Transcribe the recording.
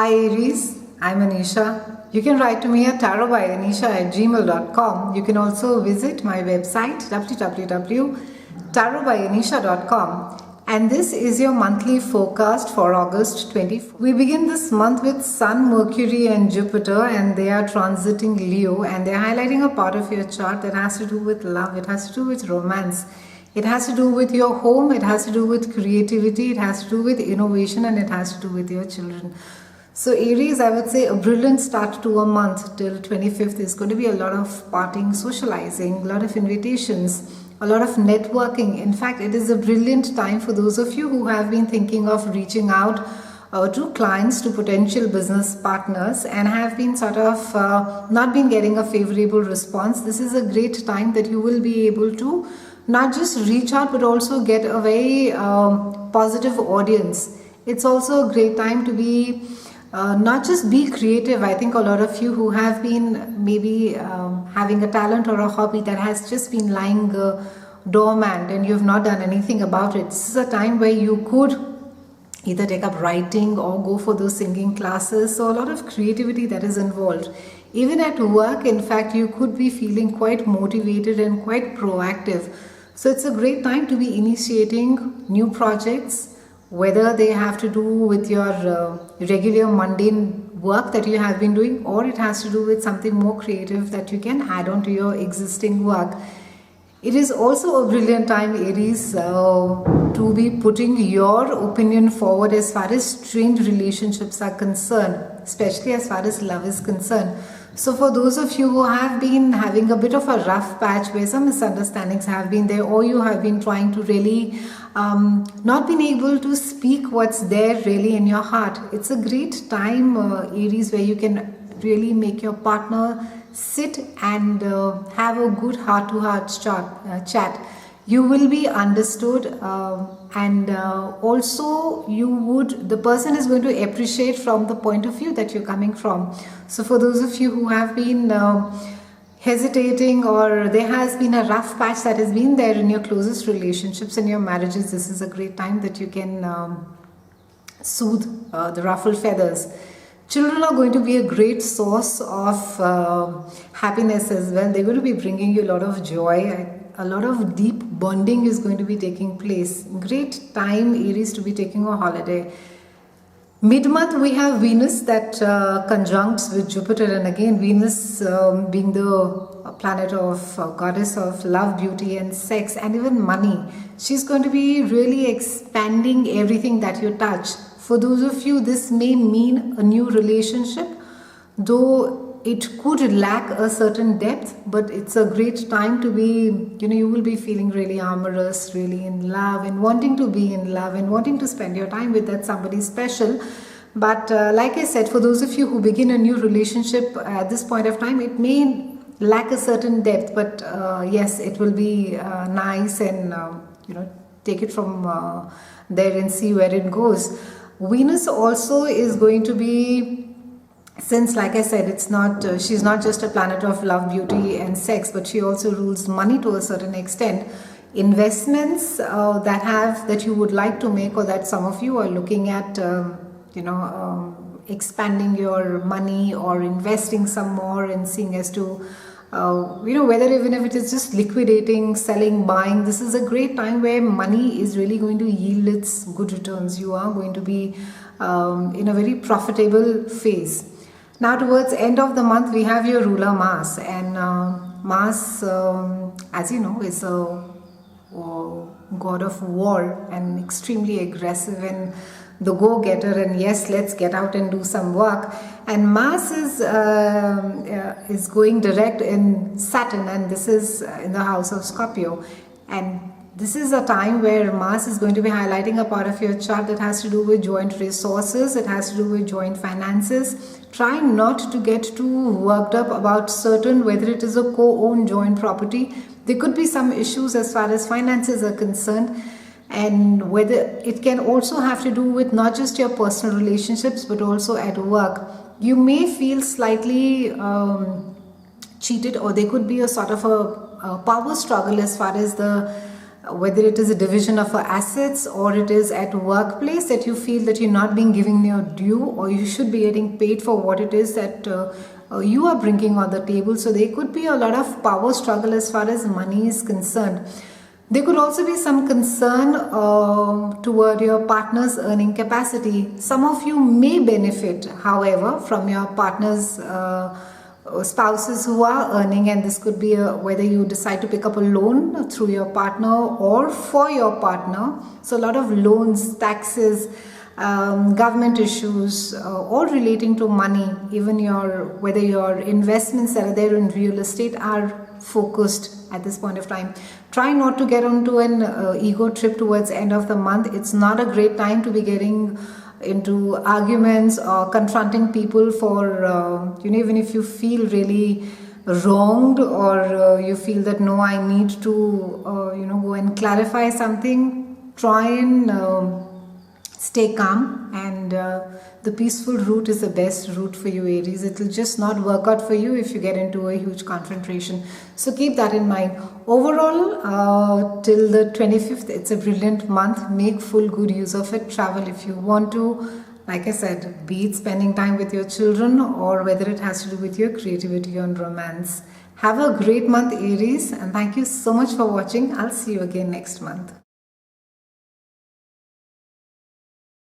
Hi Aries, I'm Anisha. You can write to me at tarotbyanisha@gmail.com. You can also visit my website www.tarotbyanisha.com. And this is your monthly forecast for August 24. We begin this month with Sun, Mercury and Jupiter, and they are transiting Leo, and they're highlighting a part of your chart that has to do with love, it has to do with romance. It has to do with your home, it has to do with creativity, it has to do with innovation, and it has to do with your children. So Aries, I would say a brilliant start to a month till 25th. Is going to be a lot of partying, socializing, a lot of invitations, a lot of networking. In fact, it is a brilliant time for those of you who have been thinking of reaching out to clients, to potential business partners, and have been sort of not been getting a favorable response. This is a great time that you will be able to not just reach out but also get a very positive audience. It's also a great time to be not just be creative. I think a lot of you who have been maybe having a talent or a hobby that has just been lying dormant and you have not done anything about it. This is a time where you could either take up writing or go for those singing classes. So a lot of creativity that is involved. Even at work, in fact, you could be feeling quite motivated and quite proactive. So it's a great time to be initiating new projects, whether they have to do with your regular mundane work that you have been doing, or it has to do with something more creative that you can add on to your existing work. It is also a brilliant time, Aries, to be putting your opinion forward as far as strained relationships are concerned, especially as far as love is concerned. So for those of you who have been having a bit of a rough patch where some misunderstandings have been there, or you have been trying to really not been able to speak what's there really in your heart, it's a great time, Aries, where you can really make your partner sit and have a good heart-to-heart chat. You will be understood, and also the person is going to appreciate from the point of view that you're coming from. So for those of you who have been hesitating, or there has been a rough patch that has been there in your closest relationships and your marriages, this is a great time that you can soothe the ruffled feathers. Children are going to be a great source of happiness as well. They're going to be bringing you a lot of joy. A lot of deep bonding is going to be taking place. Great time, Aries, to be taking a holiday. Mid-month, we have Venus that conjuncts with Jupiter, and again Venus being the planet of goddess of love, beauty and sex, and even money. She's going to be really expanding everything that you touch. For those of you, this may mean a new relationship, though it could lack a certain depth, but it's a great time to be, you will be feeling really amorous, really in love, and wanting to be in love and wanting to spend your time with that somebody special. But like I said, for those of you who begin a new relationship at this point of time, it may lack a certain depth, but yes, it will be nice, and take it from there and see where it goes. Venus also is going to be, since like I said, it's not she's not just a planet of love, beauty and sex, but she also rules money to a certain extent. Investments that you would like to make, or that some of you are looking at expanding your money or investing some more, and seeing as to whether even if it is just liquidating, selling, buying, this is a great time where money is really going to yield its good returns. You are going to be in a very profitable phase. Now towards end of the month, we have your ruler Mars, and Mars, as you know, is a god of war and extremely aggressive and the go-getter, and yes, let's get out and do some work. And Mars is going direct in Saturn, and this is in the house of Scorpio. And this is a time where Mars is going to be highlighting a part of your chart that has to do with joint resources, it has to do with joint finances. Try not to get too worked up about certain, whether it is a co-owned joint property. There could be some issues as far as finances are concerned, and whether it can also have to do with not just your personal relationships but also at work. You may feel slightly cheated, or there could be a sort of a power struggle as far as the whether it is a division of assets or it is at workplace that you feel that you're not being given your due, or you should be getting paid for what it is that you are bringing on the table. So there could be a lot of power struggle as far as money is concerned. There could also be some concern toward your partner's earning capacity. Some of you may benefit, however, from your partner's spouses who are earning, and this could be whether you decide to pick up a loan through your partner or for your partner. So a lot of loans, taxes, government issues, all relating to money, even whether your investments that are there in real estate are focused at this point of time. Try not to get onto an ego trip towards end of the month. It's not a great time to be getting into arguments or confronting people for even if you feel really wronged, or you feel that no, I need to go and clarify something. Try and stay calm, and the peaceful route is the best route for you, Aries. It will just not work out for you if you get into a huge confrontation. So keep that in mind. Overall, till the 25th, it's a brilliant month. Make full good use of it. Travel if you want to. Like I said, be it spending time with your children or whether it has to do with your creativity and romance. Have a great month, Aries, and thank you so much for watching. I'll see you again next month.